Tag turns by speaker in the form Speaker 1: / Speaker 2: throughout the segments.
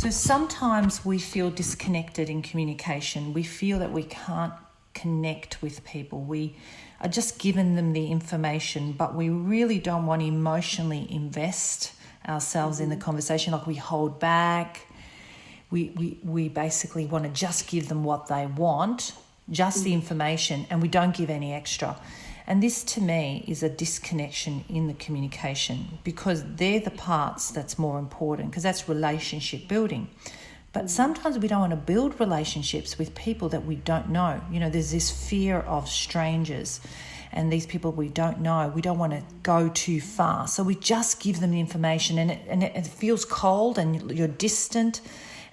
Speaker 1: So sometimes we feel disconnected in communication. We feel that we can't connect with people. We are just giving them the information, but we really don't want to emotionally invest ourselves in the conversation. Like we hold back. We basically want to just give them what they want, just the information, and we don't give any extra. And this to me is a disconnection in the communication, because they're the parts that's more important, because that's relationship building. But sometimes we don't want to build relationships with people that we don't know. You know, there's this fear of strangers and these people we don't know. We don't want to go too far. So we just give them the information, and it feels cold and you're distant,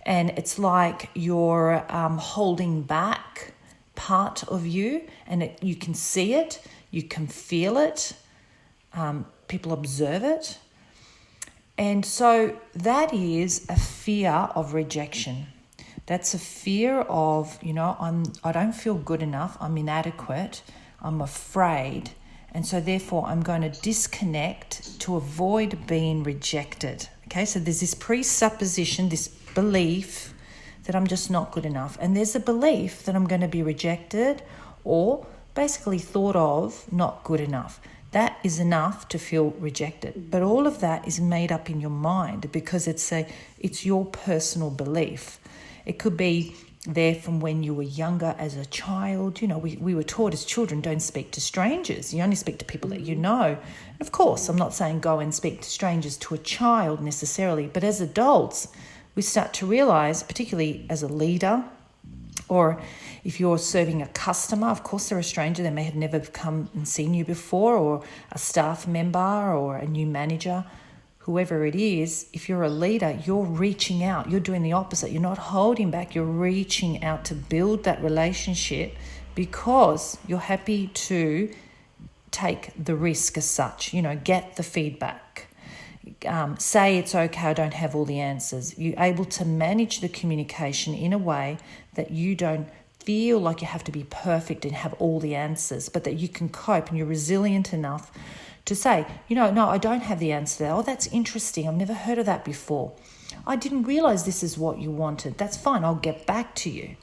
Speaker 1: and it's like you're holding back part of you, and you can see it. You can feel it. People observe it. And so that is a fear of rejection. That's a fear of, I don't feel good enough. I'm inadequate. I'm afraid. And so therefore I'm going to disconnect to avoid being rejected. Okay, so there's this presupposition, this belief that I'm just not good enough. And there's a belief that I'm going to be rejected or basically thought of not good enough. That is enough to feel rejected. But all of that is made up in your mind, because it's your personal belief. It could be there from when you were younger as a child. We were taught as children, don't speak to strangers. You only speak to people that you know. And of course, I'm not saying go and speak to strangers to a child necessarily, but as adults, we start to realize, particularly as a leader, or if you're serving a customer, of course they're a stranger. They may have never come and seen you before, or a staff member or a new manager, whoever it is. If you're a leader, you're reaching out. You're doing the opposite. You're not holding back. You're reaching out to build that relationship, because you're happy to take the risk as such, get the feedback. Say it's okay, I don't have all the answers. You're able to manage the communication in a way that you don't feel like you have to be perfect and have all the answers, but that you can cope and you're resilient enough to say, no, I don't have the answer there. Oh, that's interesting. I've never heard of that before. I didn't realize this is what you wanted. That's fine. I'll get back to you,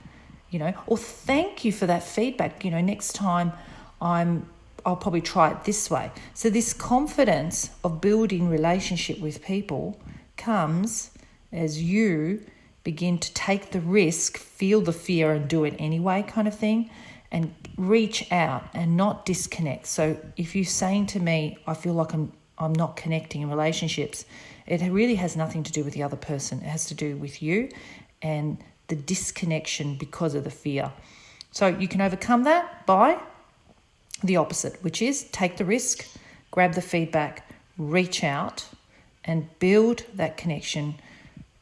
Speaker 1: or thank you for that feedback. Next time I'll probably try it this way. So this confidence of building relationship with people comes as you begin to take the risk, feel the fear and do it anyway kind of thing, and reach out and not disconnect. So if you're saying to me, I feel like I'm not connecting in relationships, it really has nothing to do with the other person. It has to do with you and the disconnection because of the fear. So you can overcome that by the opposite, which is take the risk, grab the feedback, reach out and build that connection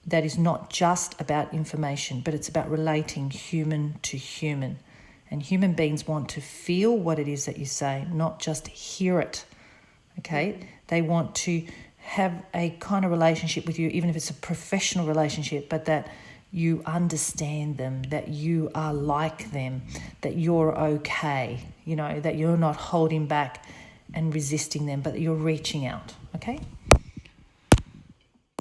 Speaker 1: that is not just about information, but it's about relating human to human. And human beings want to feel what it is that you say, not just hear it, okay? They want to have a kind of relationship with you, even if it's a professional relationship, but that you understand them, that you are like them, that you're okay, that you're not holding back and resisting them, but that you're reaching out, okay?